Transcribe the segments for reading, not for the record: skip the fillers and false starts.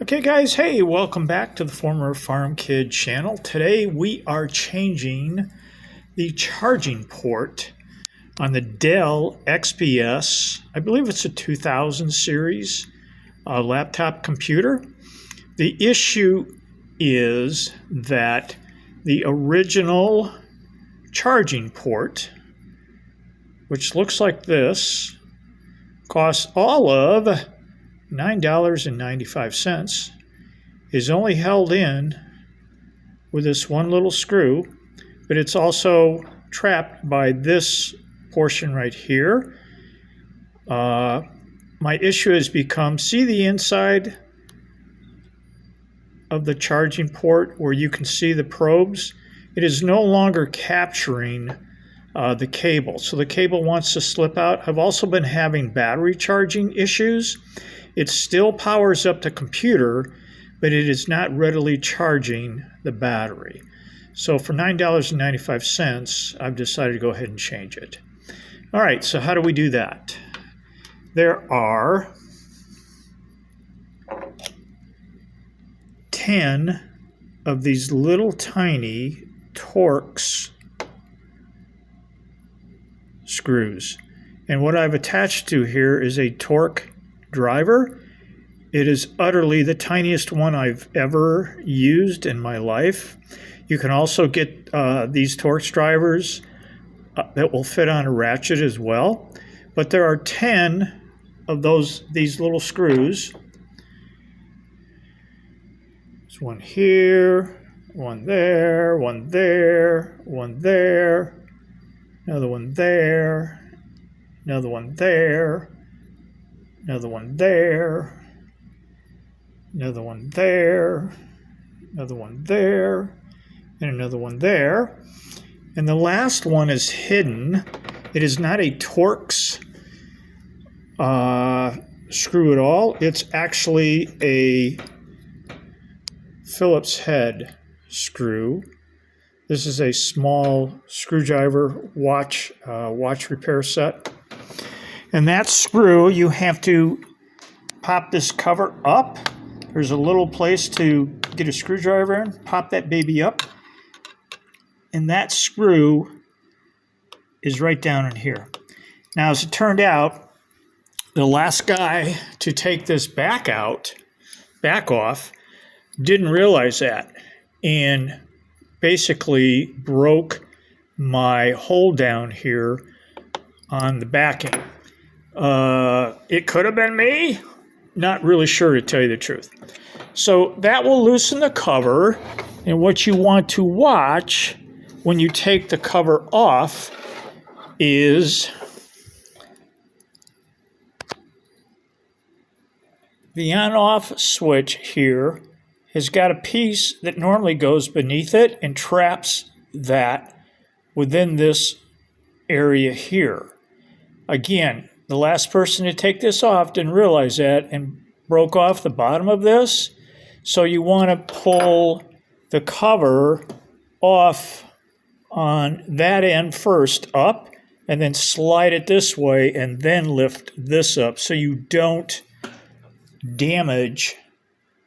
Okay guys, hey, welcome back to the Former Farm Kid channel. Today we are changing the charging port on the Dell XPS. I believe it's a 2000 series laptop computer. The issue is that the original charging port, which looks like this, costs all of $9.95, is only held in with this one little screw, but it's also trapped by this portion right here. My issue has become, see the inside of the charging port where you can see the probes? It is no longer capturing the cable. So the cable wants to slip out. I've also been having battery charging issues. It still powers up the computer, but it is not readily charging the battery. So for $9.95, I've decided to go ahead and change it. All right, so how do we do that? There are 10 of these little tiny torx screws. And what I've attached to here is a torque driver. It is utterly the tiniest one I've ever used in my life. You can also get these torque drivers that will fit on a ratchet as well. But there are 10 of these little screws. There's one here, one there, one there, one there, another one there, another one there, another one there, another one there, another one there, and another one there. And the last one is hidden. It is not a torx screw at all. It's actually a Phillips head screw. This is a small screwdriver watch repair set. And that screw, you have to pop this cover up. There's a little place to get a screwdriver in, pop that baby up. And that screw is right down in here. Now, as it turned out, the last guy to take this back off, didn't realize that and basically broke my hole down here on the backing. It could have been me. Not really sure, to tell you the truth. So that will loosen the cover, and what you want to watch when you take the cover off is the on-off switch here has got a piece that normally goes beneath it and traps that within this area here. Again, the last person to take this off didn't realize that and broke off the bottom of this. So you want to pull the cover off on that end first up, and then slide it this way and then lift this up so you don't damage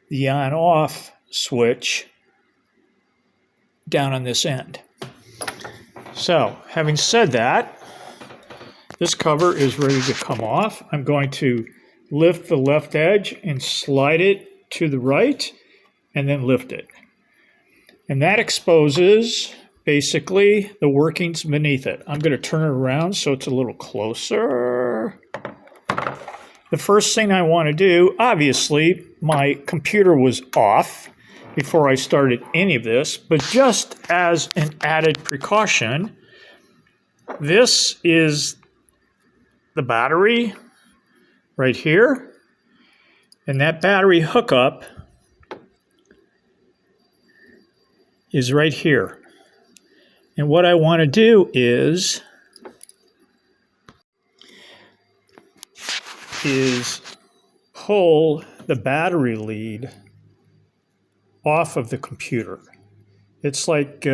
the on-off switch down on this end. So, having said that, this cover is ready to come off. I'm going to lift the left edge and slide it to the right and then lift it. And that exposes basically the workings beneath it. I'm going to turn it around so it's a little closer. The first thing I want to do, obviously, my computer was off before I started any of this, but just as an added precaution, this is the battery right here, and that battery hookup is right here. And what I want to do is pull the battery lead off of the computer. It's like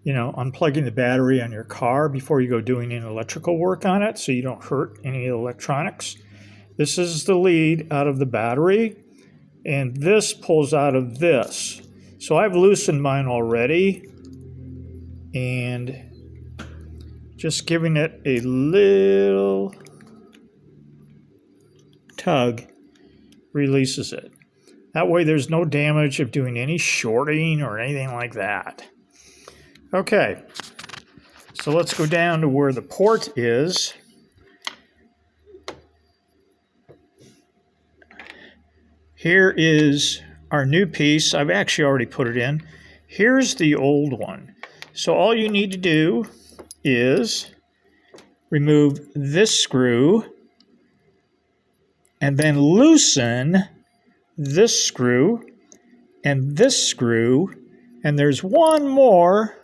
unplugging the battery on your car before you go doing any electrical work on it so you don't hurt any electronics. This is the lead out of the battery. and this pulls out of this. So I've loosened mine already, and just giving it a little tug releases it. That way there's no damage of doing any shorting or anything like that. Okay, so let's go down to where the port is. Here is our new piece. I've actually already put it in. Here's the old one. So all you need to do is remove this screw and then loosen this screw and this screw, and there's one more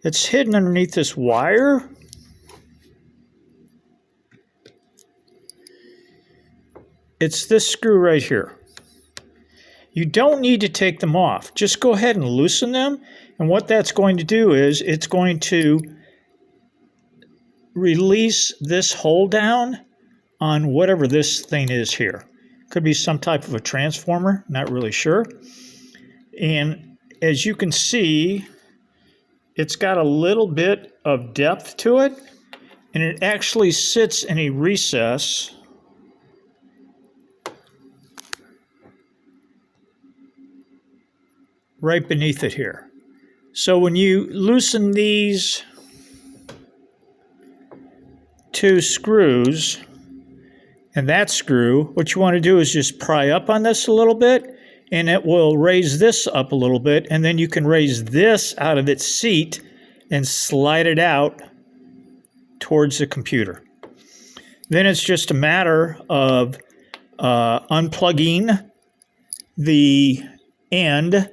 that's hidden underneath this wire. It's this screw right here. You don't need to take them off. Just go ahead and loosen them, and what that's going to do is it's going to release this hold down on whatever this thing is here. Could be some type of a transformer, not really sure. And as you can see, it's got a little bit of depth to it, and it actually sits in a recess right beneath it here. So when you loosen these two screws and that screw, what you want to do is just pry up on this a little bit, and it will raise this up a little bit, and then you can raise this out of its seat and slide it out towards the computer. Then it's just a matter of unplugging the end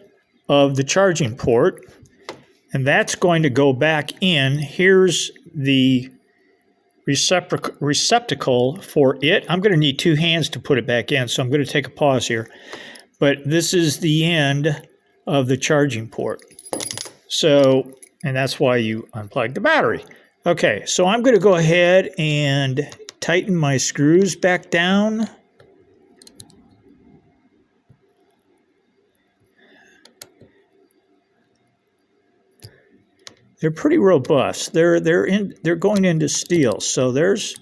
of the charging port, and that's going to go back in. Here's the receptacle for it. I'm going to need two hands to put it back in, so I'm going to take a pause here. But this is the end of the charging port. So, and that's why you unplug the battery. Okay, so I'm going to go ahead and tighten my screws back down. They're pretty robust. They're going into steel. So there's,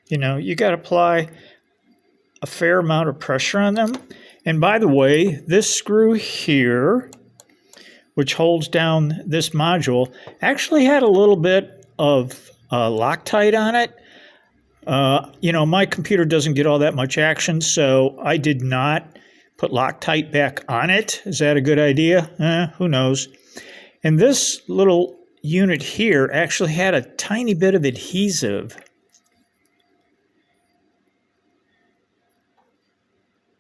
you got to apply a fair amount of pressure on them. And by the way, this screw here, which holds down this module, actually had a little bit of Loctite on it. My computer doesn't get all that much action, so I did not put Loctite back on it. Is that a good idea? Who knows? And this little unit here actually had a tiny bit of adhesive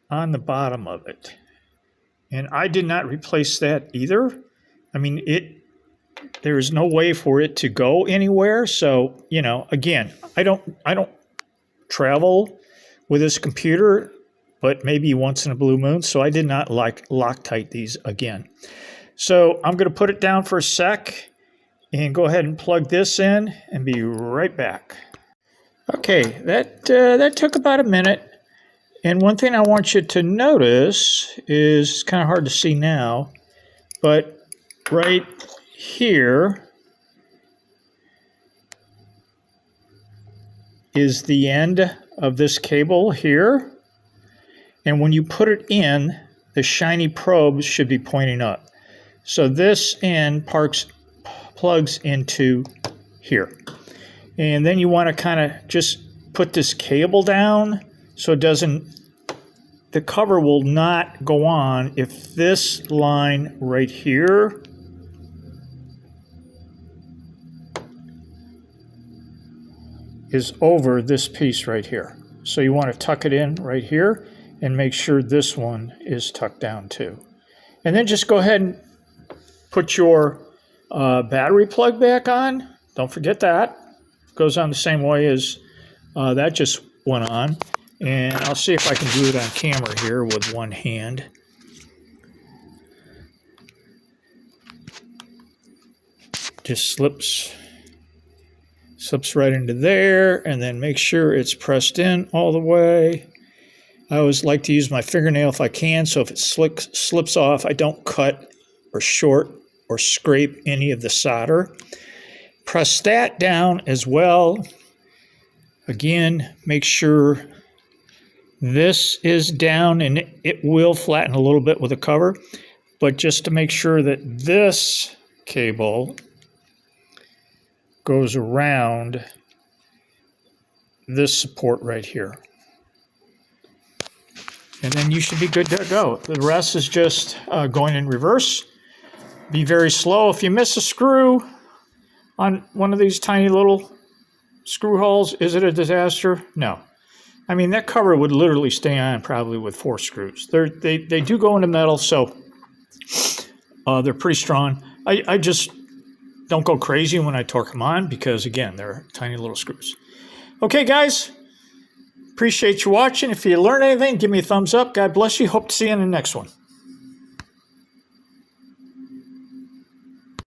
on the bottom of it, and I did not replace that either. I mean, there's no way for it to go anywhere. So again, I don't travel with this computer, but maybe once in a blue moon, so I did not Loctite these again. So I'm going to put it down for a sec and go ahead and plug this in and be right back. Okay, that took about a minute. And one thing I want you to notice is, it's kind of hard to see now, but right here is the end of this cable here. And when you put it in, the shiny probes should be pointing up. So this end plugs into here. And then you want to kind of just put this cable down so it doesn't, the cover will not go on if this line right here is over this piece right here. So you want to tuck it in right here and make sure this one is tucked down too. And then just go ahead and put your battery plug back on. Don't forget that. It goes on the same way as that just went on. And I'll see if I can do it on camera here with one hand. Just slips right into there, and then make sure it's pressed in all the way. I always like to use my fingernail if I can, so if it slips off, I don't cut or short or scrape any of the solder. Press that down as well. Again, make sure this is down, and it will flatten a little bit with a cover, but just to make sure that this cable goes around this support right here. And then you should be good to go. The rest is just going in reverse. Be very slow. If you miss a screw on one of these tiny little screw holes, is it a disaster? No. I mean, that cover would literally stay on probably with 4 screws. They do go into metal, so they're pretty strong. I just don't go crazy when I torque them on because, again, they're tiny little screws. Okay, guys. Appreciate you watching. If you learned anything, give me a thumbs up. God bless you. Hope to see you in the next one.